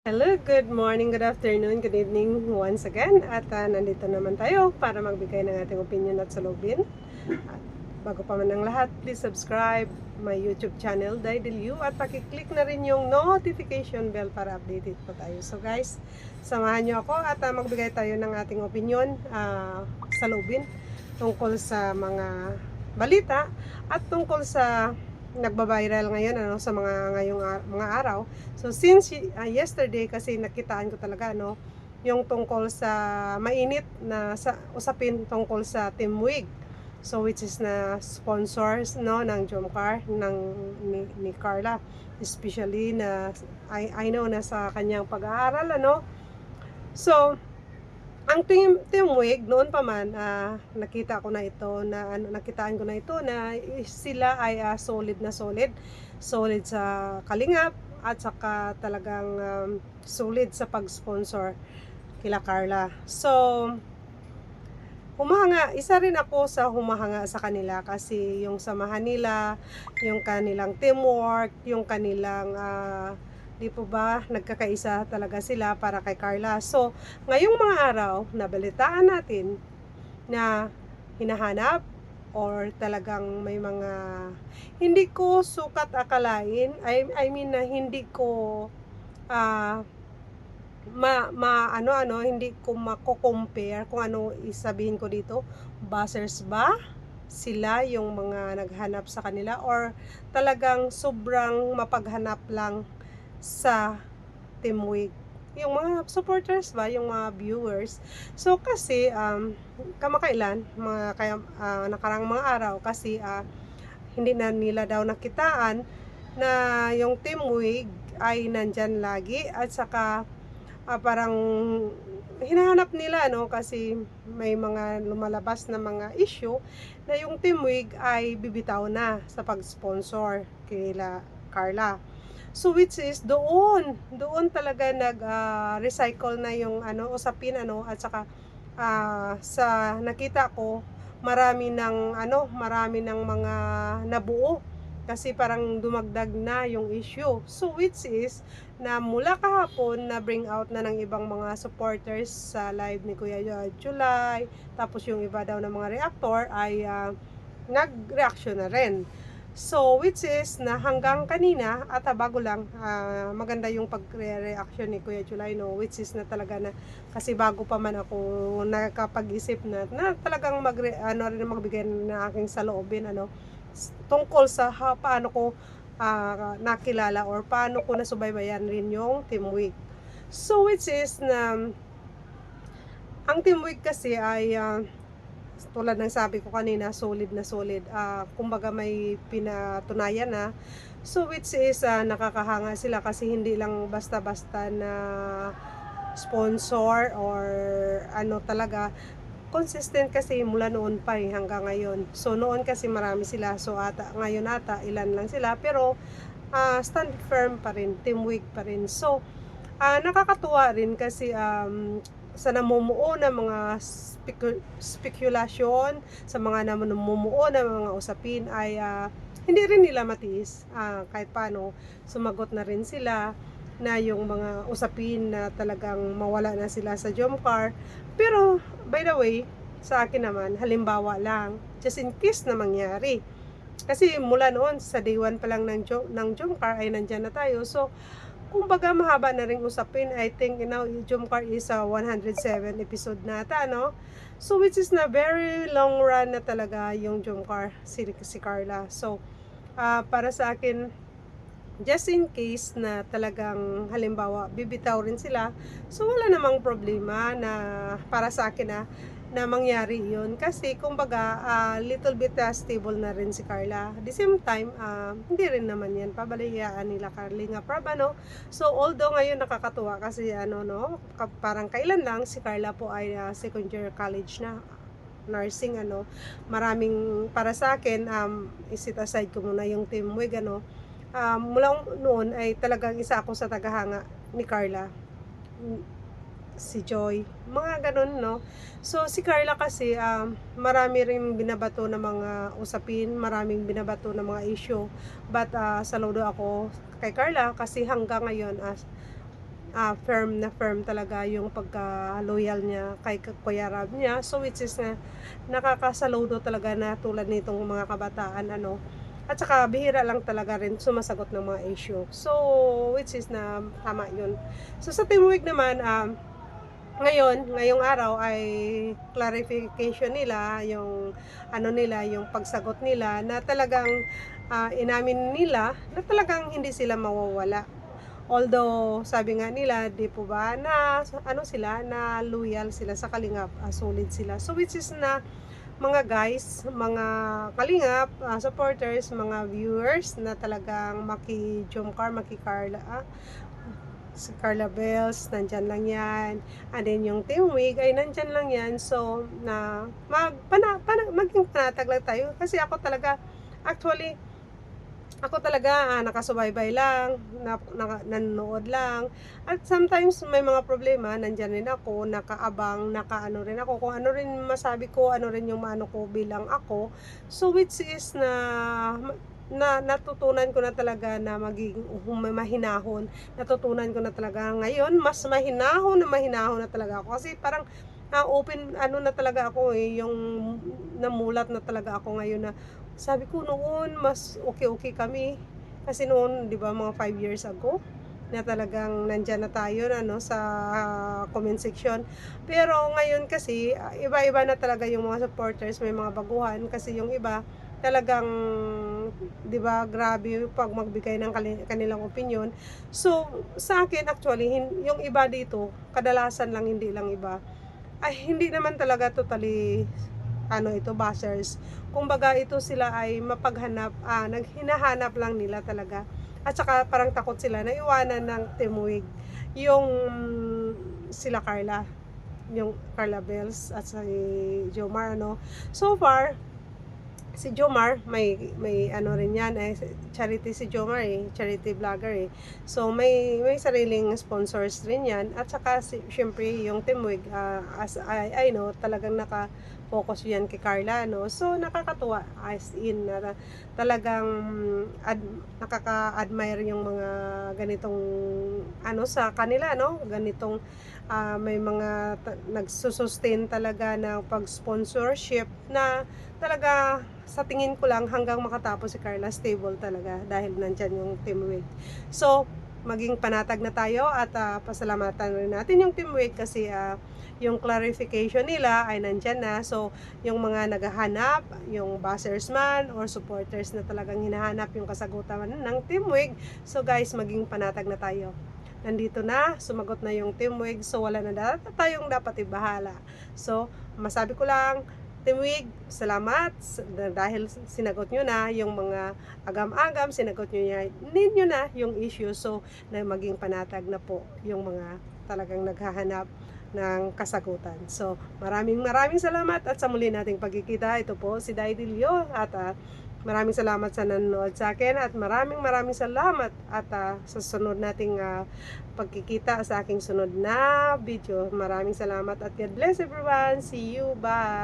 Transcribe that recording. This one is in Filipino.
Hello, good morning, good afternoon, good evening once again. At nandito naman tayo para magbigay ng ating opinion at salubin. At bago pa man ang lahat, please subscribe my YouTube channel, Daidilu, at pakiclick na rin yung notification bell para updated po tayo. So guys, samahan nyo ako at magbigay tayo ng ating opinion, salubin tungkol sa mga balita at tungkol sa nagba-viral ngayon sa mga araw. So since yesterday kasi nakitaan ko talaga yung tungkol sa mainit na sa usapin tungkol sa Team Wig. So which is na sponsors ng Jomcar ni Carla, especially na I know na sa kanyang pag-aaral So ang Team Wig noon pa man, nakitaan ko na ito na sila ay solid sa kalingap at saka talagang solid sa pag-sponsor kila Carla. So isa rin ako sa humahanga sa kanila kasi yung samahan nila, yung kanilang teamwork, yung kanilang di po ba nagkakaisa talaga sila para kay Carla. So ngayong mga araw nabalitaan natin na hinahanap or talagang may mga hindi ko sukat akalain, I mean na hindi ko hindi ko mako-compare kung ano isabihin ko dito. Buzzers ba sila yung mga naghanap sa kanila or talagang sobrang mapaghanap lang sa Team Wig? Yung mga supporters ba, yung mga viewers. So kasi kamakailan nakarang mga araw kasi hindi na nila daw nakitaan na yung Team Wig ay nandyan lagi at saka parang hinahanap nila kasi may mga lumalabas na mga issue na yung Team Wig ay bibitaw na sa pag-sponsor kila Carla. So which is doon talaga recycle na yung usapin at saka sa nakita ko marami ng mga nabuo kasi parang dumagdag na yung issue. So which is na mula kahapon na bring out na ng ibang mga supporters sa live ni Kuya July, tapos yung iba daw ng mga reactor ay nag-reaction na rin. So which is na hanggang kanina at bago lang maganda yung pag-reaction ni Kuya July which is na talaga na kasi bago pa man ako nakakapag-isip na talagang magbigay ng aking saloobin tungkol sa paano ko nakilala or paano ko nasubaybayan rin yung Team Wig. So which is na ang Team Wig kasi ay tulad ng sabi ko kanina, solid na solid. Kumbaga may pinatunayan na. So which is nakakahanga sila kasi hindi lang basta-basta na sponsor or talaga consistent kasi mula noon pa hanggang ngayon. So noon kasi marami sila. So ngayon ilan lang sila pero stand firm pa rin, Team Wig pa rin. So nakakatuwa rin kasi sa namumuo ng mga spekulasyon, sa mga namumuo ng mga usapin ay hindi rin nila matiis. Kahit paano sumagot na rin sila na yung mga usapin na talagang mawala na sila sa Jomcar. Pero by the way, sa akin naman halimbawa lang, just in case na mangyari. Kasi mula noon sa day 1 pa lang ng Jomcar ay nandyan na tayo. So kumbaga mahaba na ring usapin. I think Jomcar is 107 episode nata So which is na very long run na talaga yung Jomcar si Carla. So para sa akin, just in case na talagang halimbawa bibitaw rin sila, so wala namang problema na para sa akin na mangyari yun kasi kumbaga little bit stable na rin si Carla. At the same time hindi rin naman yan pabalayaan nila Carla Prab So although ngayon nakakatuwa kasi parang kailan lang si Carla po ay second year college na nursing maraming para sa akin isit aside ko muna yung Team Wig mula noon ay talagang isa ako sa tagahanga ni Carla, si Joy, mga ganun So si Carla kasi marami ring binabato ng mga usapin, maraming binabato ng mga issue, but saludo ako kay Carla kasi hanggang ngayon firm talaga yung pagka-loyal niya kay Kuya Rab niya. So which is na nakakasaludo talaga na tulad nitong mga kabataan ano. At saka bihira lang talaga rin sumasagot ng mga issue. So which is na tama yun. So sa Teamweek naman, ngayong araw ay clarification nila yung ano nila, yung pagsagot nila na talagang inamin nila na talagang hindi sila mawawala. Although sabi nga nila, 'di po ba, na ano sila, na loyal sila sa Kalingap, solid sila. So which is na mga guys, mga Kalingap, supporters, mga viewers na talagang maki-Jomcar, maki-Carla, si Carla Bells, nandyan lang yan. And then yung Teamweek ay nandyan lang yan. So, na maging panatag lang tayo. Kasi ako talaga, actually, nakasubaybay lang, nanonood lang. At sometimes may mga problema, nandyan rin ako, nakaabang, nakaano rin ako. Kung ano rin masabi ko, ano rin yung maano ko bilang ako. So which is na natutunan ko na talaga na maging mahinahon. Natutunan ko na talaga ngayon, mas mahinahon na talaga ako. Kasi parang open ano na talaga ako yung namulat na talaga ako ngayon na sabi ko noon mas okay kami. Kasi noon, 'di ba, mga 5 years ago na talagang nandyan na tayo na no, sa comment section. Pero ngayon kasi iba-iba na talaga yung mga supporters, may mga baguhan kasi yung iba talagang 'di ba grabe pag magbigay ng kanilang opinion. So sa akin actually yung iba dito kadalasan lang, hindi lang iba, ay hindi naman talaga totally ano ito bashers. Kumbaga ito sila ay mapaghanap, hinahanap lang nila talaga. At saka parang takot sila na iwanan ng Teamweek yung sila Carla, yung Carla Bells at si Jomar ano. So far si Jomar may ano rin yan, charity si Jomar charity vlogger So may sariling sponsors rin yan. At saka syempre yung Teamweek, as I know, talagang naka-focus yan kay Carla no. So nakakatuwa as in talagang nakaka-admire yung mga ganitong ano sa kanila no, ganitong may mga nagsusustain talaga ng pag-sponsorship na talaga sa tingin ko lang hanggang makatapos si Carla stable talaga dahil nandyan yung Teamweek. So, maging panatag na tayo at pasalamatan rin natin yung Teamweek kasi yung clarification nila ay nandyan na. So, yung mga naghahanap, yung bashers man or supporters na talagang hinahanap yung kasagutan ng Teamweek. So, guys, maging panatag na tayo. Nandito na, sumagot na yung Teamweek. So, wala na tayong dapat ibahala. So, masabi ko lang, Teamweek, salamat dahil sinagot nyo na yung mga agam-agam, sinagot ninyo na yung issue. So, na maging panatag na po yung mga talagang naghahanap ng kasagutan. So, maraming salamat at sa muli nating pagkikita. Ito po si Dai Dilio at maraming salamat sa nanonood sa akin at maraming salamat at sa sunod nating pagkikita sa aking sunod na video. Maraming salamat at God bless everyone. See you. Bye.